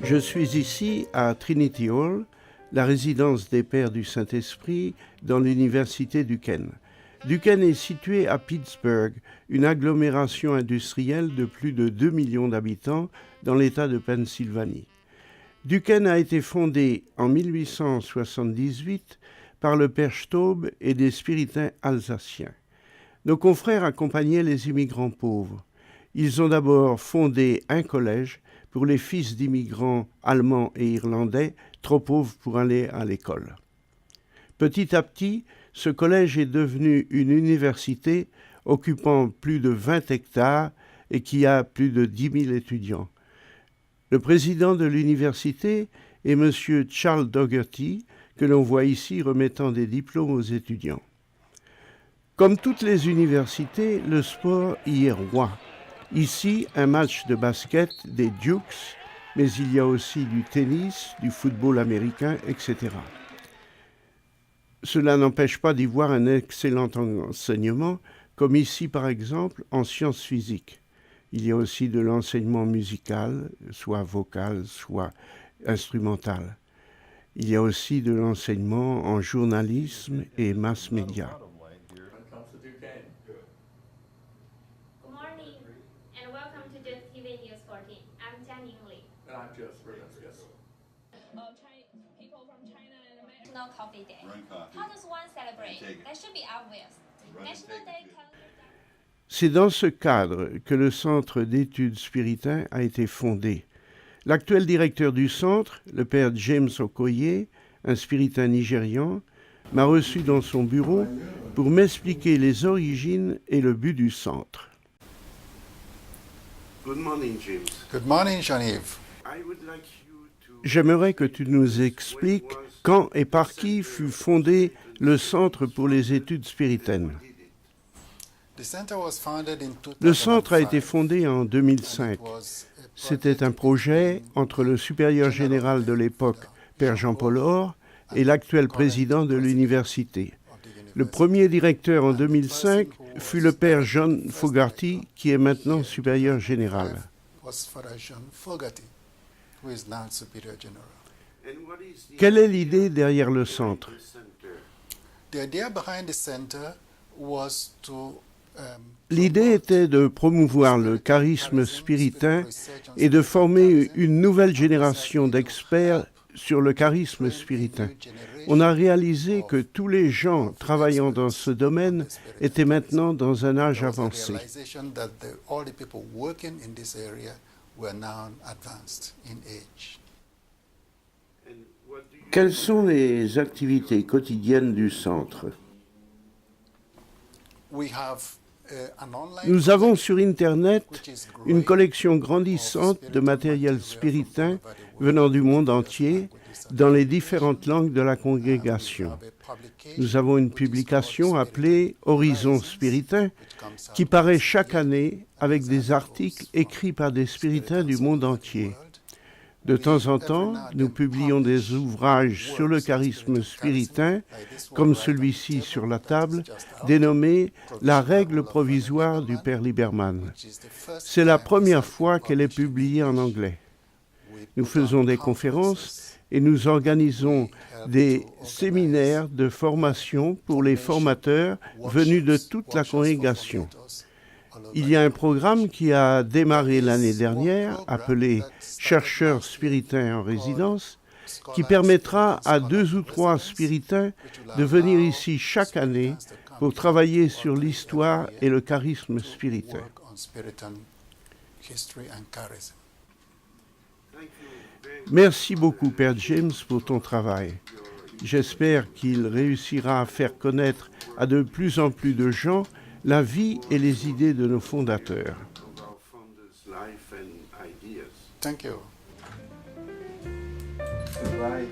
Je suis ici à Trinity Hall, la résidence des Pères du Saint-Esprit dans l'université Duquesne. Duquesne est située à Pittsburgh, une agglomération industrielle de plus de 2 millions d'habitants dans l'État de Pennsylvanie. Duquesne a été fondée en 1878 par le père Staub et des spiritains alsaciens. Nos confrères accompagnaient les immigrants pauvres. Ils ont d'abord fondé un collège pour les fils d'immigrants allemands et irlandais trop pauvres pour aller à l'école. Petit à petit, ce collège est devenu une université occupant plus de 20 hectares et qui a plus de 10 000 étudiants. Le président de l'université est M. Charles Dougherty, que l'on voit ici remettant des diplômes aux étudiants. Comme toutes les universités, le sport y est roi. Ici, un match de basket des Dukes, mais il y a aussi du tennis, du football américain, etc. Cela n'empêche pas d'y voir un excellent enseignement, comme ici par exemple en sciences physiques. Il y a aussi de l'enseignement musical, soit vocal, soit instrumental. Il y a aussi de l'enseignement en journalisme et mass média. Coffee Day. How does one celebrate? That should be obvious. National Day. C'est dans ce cadre que le Centre d'études spiritains a été fondé. L'actuel directeur du centre, le père James Okoye, un spiritain nigérian, m'a reçu dans son bureau pour m'expliquer les origines et le but du centre. Good morning, James. Good morning, Jean-Yves. J'aimerais que tu nous expliques quand et par qui fut fondé le Centre pour les études spiritaines. Le centre a été fondé en 2005. C'était un projet entre le supérieur général de l'époque, Père Jean-Paul Or, et l'actuel président de l'université. Le premier directeur en 2005 fut le Père John Fogarty, qui est maintenant supérieur général. Quelle est l'idée derrière le centre? L'idée était de promouvoir le charisme spiritain et de former une nouvelle génération d'experts sur le charisme spiritain. On a réalisé que tous les gens travaillant dans ce domaine étaient maintenant dans un âge avancé. Quelles sont les activités quotidiennes du centre? Nous avons sur Internet une collection grandissante de matériel spiritain venant du monde entier dans les différentes langues de la congrégation. Nous avons une publication appelée Horizon Spiritain qui paraît chaque année avec des articles écrits par des spiritains du monde entier. De temps en temps, nous publions des ouvrages sur le charisme spiritain, comme celui-ci sur la table, dénommé « La règle provisoire du Père Liberman ». C'est la première fois qu'elle est publiée en anglais. Nous faisons des conférences et nous organisons des séminaires de formation pour les formateurs venus de toute la congrégation. Il y a un programme qui a démarré l'année dernière, appelé « Chercheurs spiritains en résidence », qui permettra à 2 ou 3 spiritains de venir ici chaque année pour travailler sur l'histoire et le charisme spiritain. Merci beaucoup, Père James, pour ton travail. J'espère qu'il réussira à faire connaître à de plus en plus de gens la vie et les idées de nos fondateurs. Thank you. Bye.